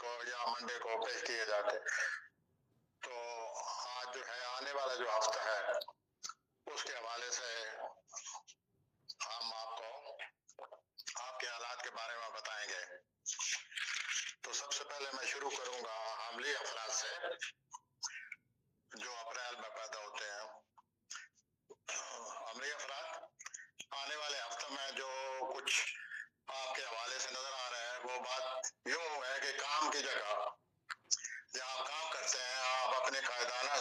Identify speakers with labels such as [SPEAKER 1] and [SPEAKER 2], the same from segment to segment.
[SPEAKER 1] کو یا منڈے کو پیش کیے جاتے. تو آج جو ہے آنے والا جو ہفتہ ہے اس کے حوالے سے ہم آپ کو آپ کے حالات کے بارے میں بتائیں گے. تو سب سے پہلے میں شروع کروں گا حاملی افراد سے جو اپریل میں پیدا ہوتے ہیں. حاملی افراد آنے والے ہفتوں میں جو کچھ آپ کے حوالے سے نظر آ رہا ہے وہ بات یوں ہے کہ کام کی جگہ جہاں آپ کام کرتے ہیں آپ اپنے قائدانہ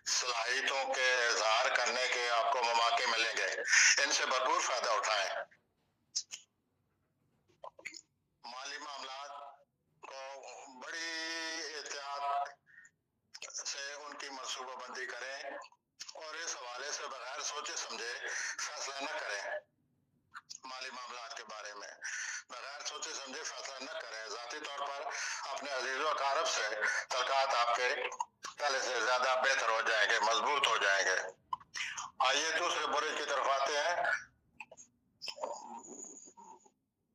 [SPEAKER 1] صلاحیتوں کے اظہار کرنے کے آپ کو مواقع ملیں گے. ان سے بھرپور فائدہ اٹھائیں. مالی معاملات کو بڑی احتیاط سے ان کی منصوبہ بندی کریں اور اس حوالے سے بغیر سوچے سمجھے فیصلہ نہ کریں. مالی معاملات کے بارے میں بغیر سوچے سمجھے فیصلہ نہ کریں. ذاتی طور پر اپنے عزیز و اقارب سے تعلقات آپ کے پہلے سے زیادہ بہتر ہو جائیں گے, مضبوط ہو جائیں گے. آئیے دوسرے برج کی طرف آتے ہیں.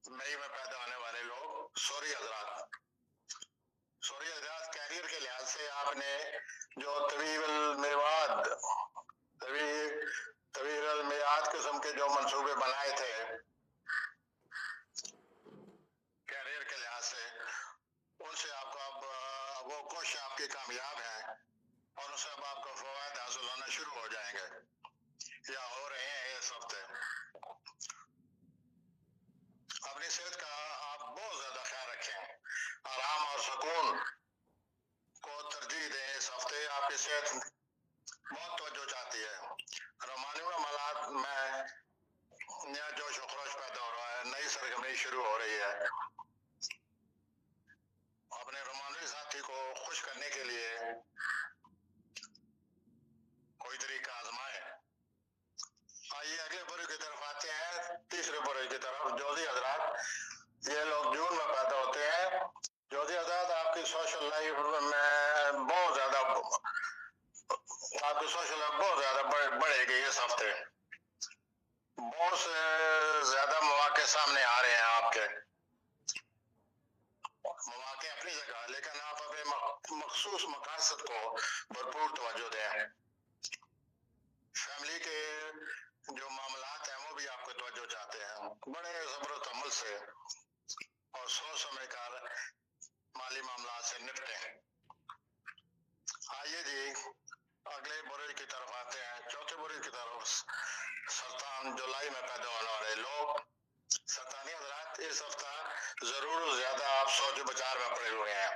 [SPEAKER 1] مئی میں پیدا ہونے والے لوگ سوری حضرات. سوری حضرات کیریئر کے لحاظ سے آپ نے جو طویل المیعاد قسم کے جو منصوبے بنائے تھے کیریئر کے لحاظ سے ان سے آپ کو اب وہ کوشش آپ کی کامیاب ہیں اور اس سے اب آپ کو فوائد حاصل ہونا شروع ہو جائیں گے یا ہو رہے ہیں اس ہفتے. اپنی صحت کا آپ بہت زیادہ خیال رکھیں. آرام اور سکون کو ترجیح دیں. اس ہفتے آپ کی صحت بہت توجہ چاہتی ہے. رومانی معاملات میں نیا جوش و خروش پیدا ہو رہا ہے, نئی سرگرمی شروع ہو رہی ہے. اپنے رومانوی ساتھی کو خوش کرنے کے لیے کوئی طریقہ آزمائیں. آئیے اگلے برج کی طرف آتے ہیں. تیسرے برج کی طرف جوزی حضرات, یہ لوگ جون میں پیدا ہوتے ہیں. جوزی حضرات آپ کی سوشل لائف میں بہت زیادہ آپ کی سوشل لائف بہت زیادہ بڑھے گی. اس ہفتے بہت سے زیادہ مواقع سامنے آ رہے ہیں. آپ کے مواقع اپنی جگہ, لیکن آپ اپنے مخصوص مقاصد کو بھرپور توجہ دیں. فیملی کے جو معاملات ہیں وہ بھی آپ کو توجہ چاہتے ہیں. بڑے صبر و تحمل سے اور سوچ سمجھ کر مالی معاملات سے نپٹیں. آئیے جی اگلے برج کی طرف آتے ہیں. چوتھے برج کی طرف سرطان جولائی میں پیدا ہونے والے لوگ. سرطانی حضرات اس ہفتہ ضرور زیادہ آپ سوچ بچار میں پڑے ہوئے ہیں.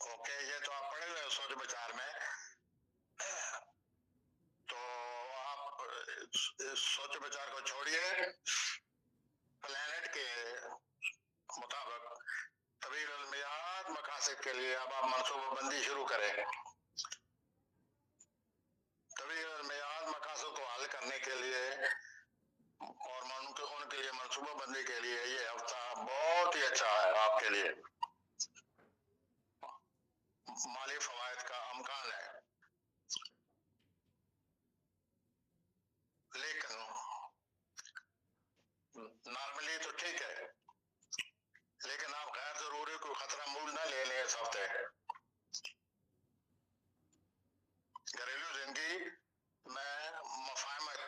[SPEAKER 1] اوکے, یہ تو آپ پڑے ہوئے سوچ بچار میں, تو آپ سوچ بچار کو چھوڑیے. پلانٹ کے مطابق طویل المیعاد مقاصد کے لیے اب آپ منصوبہ بندی شروع کریں. طویل المیعاد مقاصد کو حل کرنے کے لیے اور ان کے لیے منصوبہ بندی کے لیے یہ ہفتہ بہت ہی اچھا ہے آپ کے لیے. مالی فوائد کا امکان ہے, لیکن نارملی تو ٹھیک ہے, لیکن آپ غیر ضروری کوئی خطرہ مول نہ لے لیں اس ہفتے. گھریلو زندگی میں مفاہمت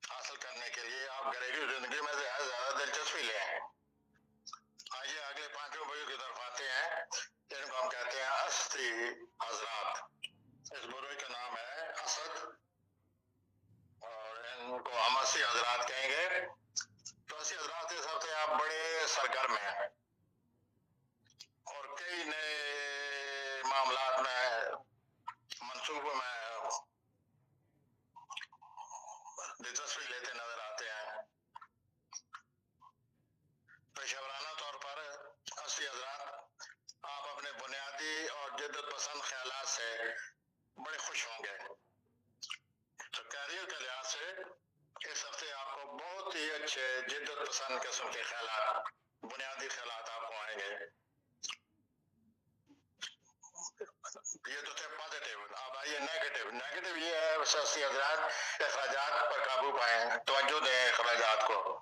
[SPEAKER 1] حاصل کرنے کے لیے آپ گھریلو زندگی میں زیادہ دلچسپی لیں. آئیے اگلے پانچویں برج کی طرف آتے ہیں. جن کو ہم کہتے ہیں اسدی حضرات. اس برج کا نام ہے اسد اور ان کو ہم اسی حضرات کہیں گے. تو اسی حضرات اس ہفتے آپ بڑے سرگرم ہیں اور کئی نئے معاملات میں منصوبوں میں دلچسپی لیتے نظر آتے ہیں. پیشہ ورانہ طور پر اسی حضرات آپ اپنے بنیادی اور جدت پسند خیالات سے بڑے خوش ہوں گے. تو کیریئر کے لحاظ سے اس ہفتے آپ کو بہت ہی اچھے جدت پسند قسم کے خیالات, بنیادی خیالات آپ کو آئیں گے. یہ تو تھے پازیٹیو. اب آئیے نیگیٹو. نیگیٹو یہ ہے سیاسی حضرات اخراجات پر قابو پائیں, توجہ دیں اخراجات کو.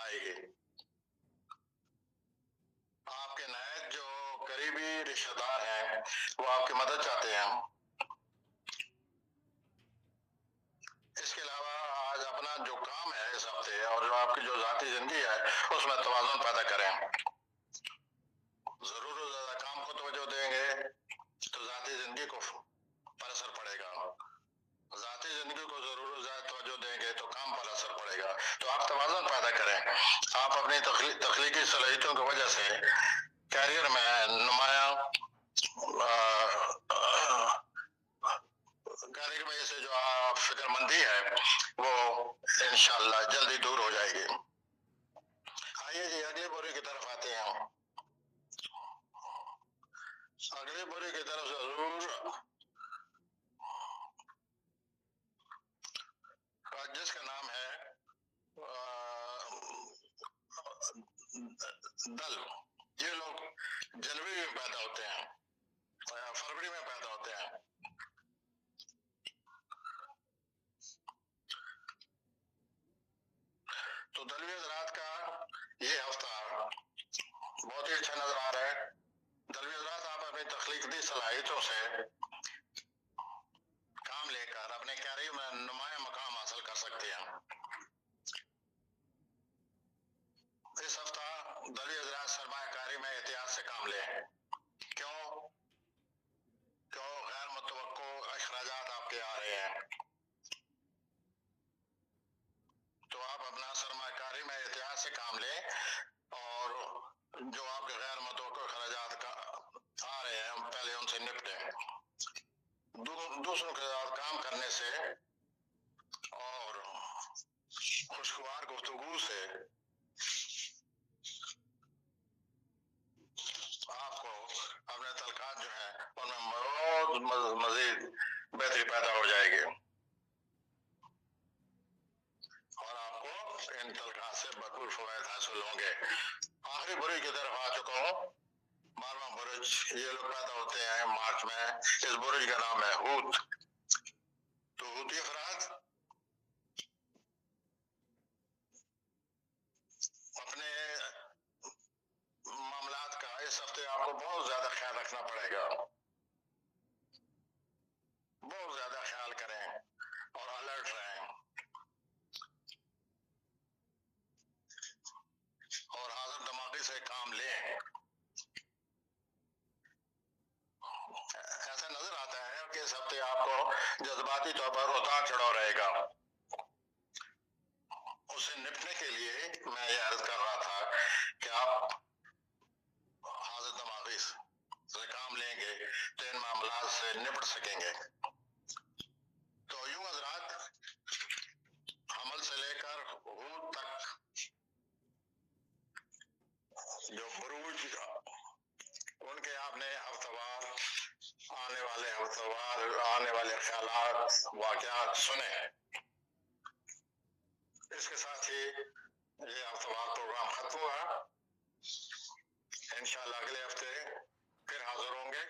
[SPEAKER 1] آئے گی. آپ کے نہایت جو قریبی رشتہ دار ہیں وہ آپ کی مدد چاہتے ہیں. اس کے علاوہ آج اپنا جو کام ہے اس ہفتے اور جو آپ کی جو ذاتی زندگی ہے اس میں توازن پیدا کریں. ضرور زیادہ کام کو توجہ دیں گے تو ذاتی زندگی کو پر اثر پڑے گا. ذاتی زندگی کو ضرور زیادہ توجہ دیں گے تو کام پر اثر پڑے گا. تو آپ توازن پیدا کریں. آپ اپنی تخلیقی صلاحیتوں کی وجہ سے کیریئر میں نمایاں کیریئر میں سے جو آپ فکر مندی ہے وہ انشاءاللہ جلدی دور ہو جائے گی. آئیے جی اگلے بوری کی طرف آتے ہیں. اگلے بوری کی طرف ضرور جس کا نام ہے دل. یہ لوگ جنوری میں پیدا ہوتے ہیں، فروری میں پیدا ہوتے ہیں. تو دلوی حضرات کا یہ ہفتہ بہت ہی اچھا نظر آ رہا ہے. دلوی حضرات آپ اپنی تخلیقی صلاحیتوں سے کام لے کر اپنے کیریئر میں نمایاں مقام حاصل کر سکتے ہیں. اس ہفتہ دلوی حضرات سرمایہ کاری میں احتیاط سے کام لیں. کیوں غیر متوقع اخراجات آپ کے آ رہے ہیں. تو آپ اپنا سرمایہ کاری میں احتیاط سے کام لیں اور جو آپ کے غیر متوقع اخراجات کا آ رہے ہیں پہلے ان سے نپٹیں. دوسروں کے ساتھ کام کرنے سے اور خوشگوار گفتگو سے آپ کو اپنے تعلقات جو ہیں ان میں بہت مزید بہتری پیدا ہو جائے گی اور آپ کو ان تعلقات سے بھرپور فوائد حاصل ہوں گے. آخری برج کی طرف آ چکا ہوں. 12واں برج یہ لوگ پیدا ہوتے ہیں مارچ میں. اس برج کا نام ہے ہوت. تو ہوتی افراد اپنے معاملات کا اس ہفتے آپ کو بہت زیادہ خیال رکھنا پڑے گا. بہت زیادہ خیال کریں اور الرٹ رہیں اور حاضر دماغی سے کام لیں. ایسا نظر آتا ہے کہ اس ہفتے آپ کو جذباتی طور پر اتار چڑھاؤ رہے گا. اسے نپٹنے کے لیے میں یہ عرض کر رہا تھا کہ آپ حاضر دماغی سے کام لیں گے تو ان معاملات سے نپٹ سکیں گے. تو یوں حضرات حمل سے لے کر حود تک جو بروج ان کے آپ نے ہفتہ وار آنے والے خیالات واقعات سنے. اس کے ساتھ ہی یہ ہفتہ وار پروگرام ختم ہوا. انشاءاللہ اگلے ہفتے پھر حاضر ہوں گے.